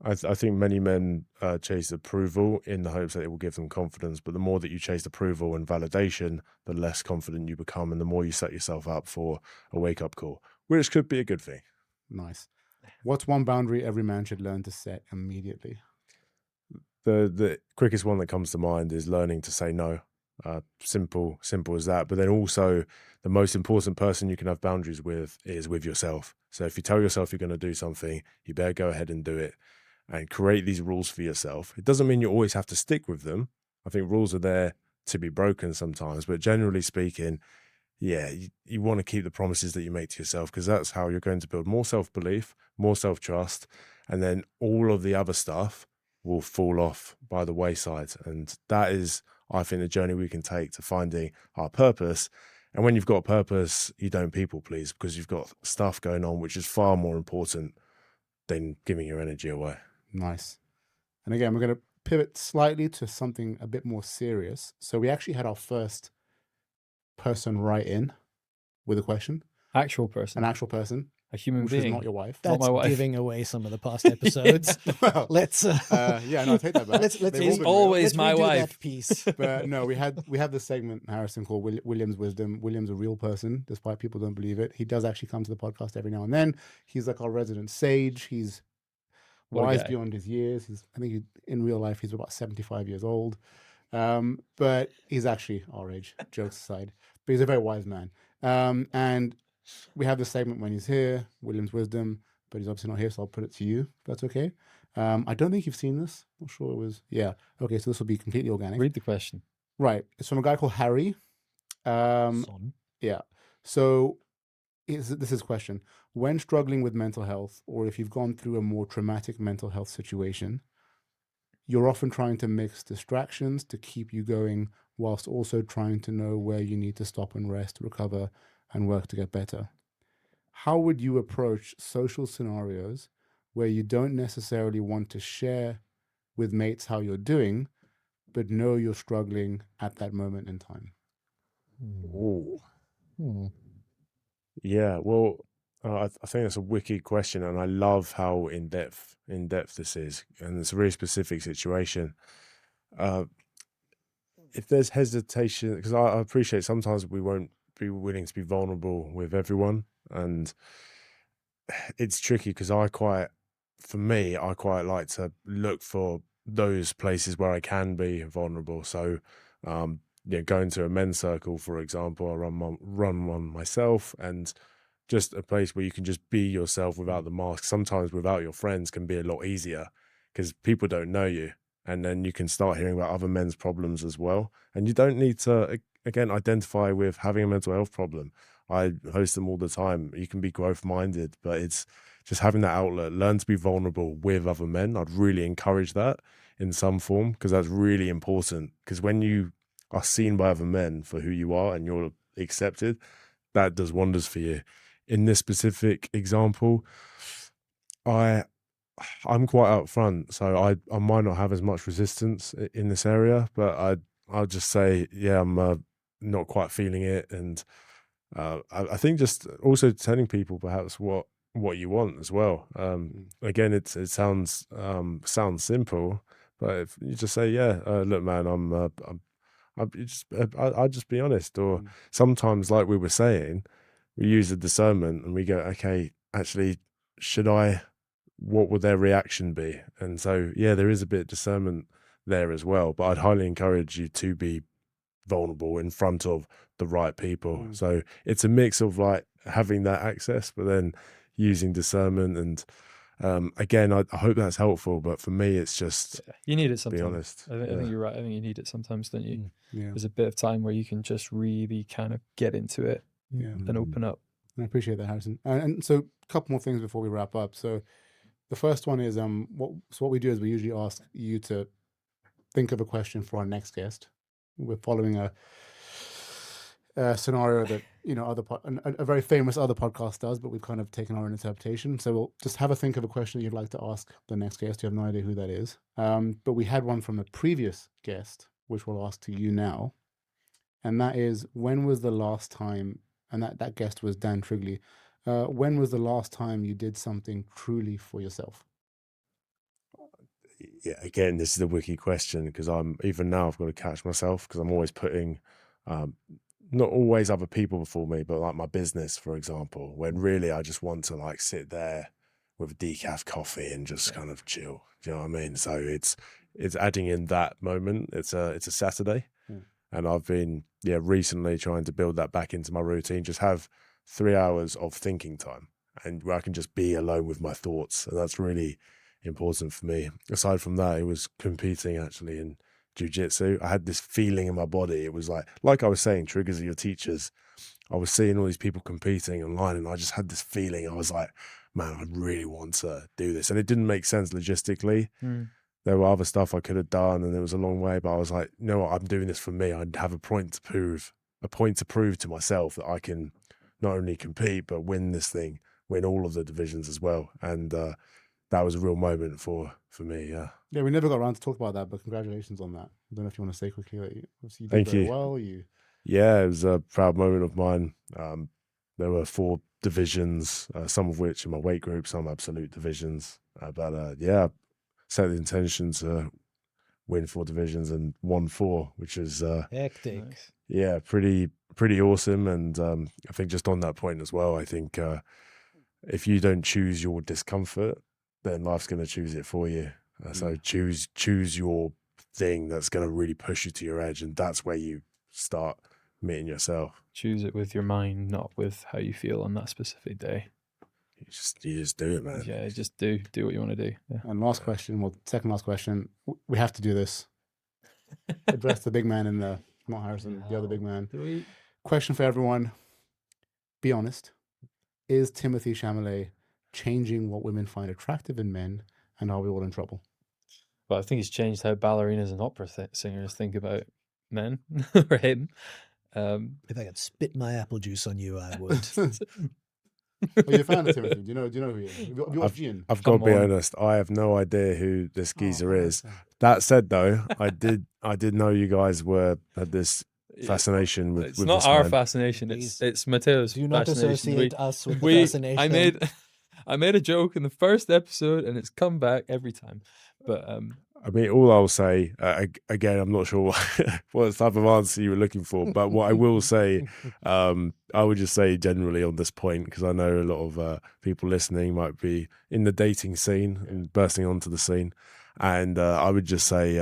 I think many men chase approval in the hopes that it will give them confidence. But the more that you chase approval and validation, the less confident you become, and the more you set yourself up for a wake-up call, which could be a good thing. Nice. What's one boundary every man should learn to set immediately? The quickest one that comes to mind is learning to say no. Simple as that. But then also the most important person you can have boundaries with is with yourself. So if you tell yourself you're going to do something, you better go ahead and do it and create these rules for yourself. It doesn't mean you always have to stick with them. I think rules are there to be broken sometimes, but generally speaking, yeah, you want to keep the promises that you make to yourself, because that's how you're going to build more self-belief, more self-trust, and then all of the other stuff will fall off by the wayside. And that is, I think, the journey we can take to finding our purpose. And when you've got a purpose, you don't people please, because you've got stuff going on which is far more important than giving your energy away. Nice. And again, we're going to pivot slightly to something a bit more serious. So we actually had our first person write in with a question. Actual person. An actual person. A human which being. is not your wife. Not That's my wife. giving away some of the past episodes. Well, Let's yeah, no, take that back. let's They've all It's been always let's my redo wife. that piece. But no, we have this segment, Harrison, called William's Wisdom. William's a real person, despite people don't believe it. He does actually come to the podcast every now and then. He's like our resident sage. He's What a wise guy. beyond his years. I think in real life, he's about 75 years old. But he's actually our age, jokes aside. But he's a very wise man. And we have this segment when he's here, William's Wisdom, but he's obviously not here, so I'll put it to you, if that's okay. I don't think you've seen this. I'm sure it was. Yeah. Okay, so this will be completely organic. Read the question. Right. It's from a guy called Harry. Son. Yeah. So this is his question. When struggling with mental health, or if you've gone through a more traumatic mental health situation, you're often trying to mix distractions to keep you going, whilst also trying to know where you need to stop and rest, recover, and work to get better. How would you approach social scenarios where you don't necessarily want to share with mates how you're doing, but know you're struggling at that moment in time? Ooh. Hmm. Yeah, well, I think that's a wicked question, and I love how in depth this is, and it's a really specific situation. If there's hesitation, because I appreciate sometimes we won't be willing to be vulnerable with everyone, and it's tricky because I quite like to look for those places where I can be vulnerable. So, going to a men's circle, for example, I run one myself, and just a place where you can just be yourself without the mask. Sometimes without your friends can be a lot easier because people don't know you, and then you can start hearing about other men's problems as well. And you don't need to, again, identify with having a mental health problem. I host them all the time. You can be growth minded, but it's just having that outlet. Learn to be vulnerable with other men. I'd really encourage that in some form, because that's really important. Because when you are seen by other men for who you are and you're accepted, that does wonders for you. In this specific example, I'm quite upfront, so I might not have as much resistance in this area, but I'll just say, yeah, I'm not quite feeling it, and I think just also telling people perhaps what you want as well. Again, it sounds simple, but if you just say, yeah, look, man, I'll just be honest. Or sometimes, like we were saying, we use the discernment and we go, okay, actually, what would their reaction be? And so, yeah, there is a bit of discernment there as well, but I'd highly encourage you to be vulnerable in front of the right people. So it's a mix of like having that access, but then using discernment. And again, I hope that's helpful, but for me, it's just, you need it sometimes. be honest. I think you're right. I think you need it sometimes, don't you? Yeah. There's a bit of time where you can just really kind of get into it Yeah. and open up. I appreciate that, Harrison. And so a couple more things before we wrap up. So the first one is what we do is we usually ask you to think of a question for our next guest. We're following a scenario that a very famous other podcast does, but we've kind of taken our own interpretation. So we'll just have a think of a question that you'd like to ask the next guest. You have no idea who that is, but we had one from a previous guest, which we'll ask to you now, and that is, when was the last time? And that guest was Dan Trigley. When was the last time you did something truly for yourself? yeah, again, this is a wiki question, because even now I've got to catch myself, because I'm always putting not always other people before me, but like my business, for example, when really I just want to like sit there with a decaf coffee and just kind of chill. Do you know what I mean? So it's adding in that moment. It's a Saturday, and I've been recently trying to build that back into my routine. Just have 3 hours of thinking time, and where I can just be alone with my thoughts, and that's really important for me. Aside from that, it was competing actually in jiu-jitsu. I had this feeling in my body. It was like I was saying, triggers are your teachers. I was seeing all these people competing online, and I just had this feeling. I was like, man, I really want to do this. And it didn't make sense logistically. There were other stuff I could have done, and it was a long way, but I was like, you know what, I'm doing this for me. I have a point to prove to myself that I can not only compete, but win this thing, win all of the divisions as well. And that was a real moment for me. Yeah, we never got around to talk about that, but congratulations on that. I don't know if you want to say quickly that you did Thank very you. well. Yeah, it was a proud moment of mine. There were 4 divisions, some of which in my weight group, some absolute divisions. But set the intention to win 4 divisions and won 4, which is Hectic. Nice. yeah, pretty awesome. And I think just on that point as well, I think if you don't choose your discomfort, then life's going to choose it for you. So choose your thing that's going to really push you to your edge, and that's where you start meeting yourself. Choose it with your mind, not with how you feel on that specific day. You just do it, man. Yeah, just do what you want to do. Yeah. And last question, second last question. We have to do this. Address the big man not Harrison, the other big man. Question for everyone. Be honest. Is Timothée Chalamet changing what women find attractive in men, and are we all in trouble? Well, I think it's changed how ballerinas and opera singers think about men or him. If I could spit my apple juice on you, I would. Are you a fan of Timothée? Do you know who he is? Have you watched Ian? I've got to Come be on. honest. I have no idea who this geezer is. okay. That said, though, I did know you guys had this fascination with. It's with not this our man. fascination. Please. It's Mateo's Do you not fascination. associate us with the fascination? I made a joke in the first episode, and it's come back every time. But I mean, all I'll say, again, I'm not sure what type of answer you were looking for, but what I will say, I would just say generally on this point, because I know a lot of people listening might be in the dating scene and bursting onto the scene. And I would just say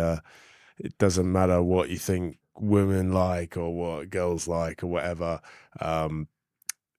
it doesn't matter what you think women like or what girls like or whatever.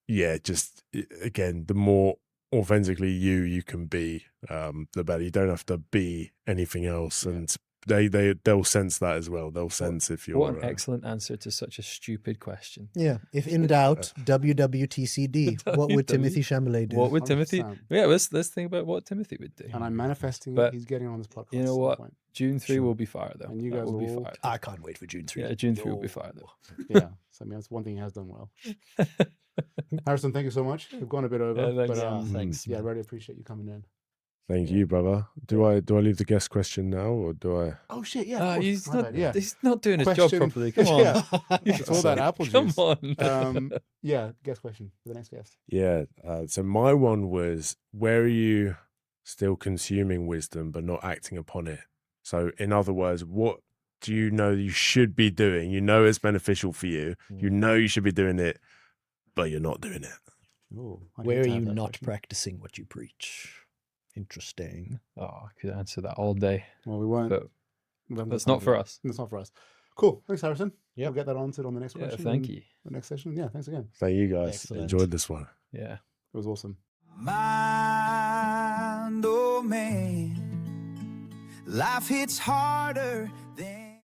Just, again, the more authentically you can be, the better. You don't have to be anything else, and they'll sense that as well. They'll sense if you're. what an excellent answer to such a stupid question. Yeah. If in doubt, WWTCD. What would Timothée Chalamet do? What would Timothée? 100%. Yeah, let's think about what Timothée would do. And I'm manifesting But he's getting on this podcast. You know at some what? point. June 3 will be fire though. And you That guys will be will- fire. I can't wait for June 3. Yeah, June 3 will be fire though. Yeah. So I mean, that's one thing he has done well. Harrison, thank you so much. We've gone a bit over, Yeah, thanks. but Thanks, yeah, I man. really appreciate you coming in. Thank you, brother. Do I leave the guest question now, or do I? Oh shit! Yeah, of course. He's My not. bad, yeah. He's not doing his Question- job properly. Come on. Yeah. It's all that apple Come juice. on. Yeah, guest question for the next guest. Yeah. So my one was, where are you still consuming wisdom but not acting upon it? So in other words, what do you know you should be doing? You know it's beneficial for you. You know you should be doing it, but you're not doing it. Ooh, I'd Where hate are to have you that not question. practicing what you preach? Interesting. Oh, I could answer that all day, Well, we won't. but we haven't got that's time not for that. us. That's not for us. Cool. Thanks, Harrison. Yep. We'll get that answered on the next Yeah, question. thank and you. The next session. Yeah, thanks again. Thank you guys. Excellent. Enjoyed this one. Yeah. It was awesome. Mind, oh man, life hits harder than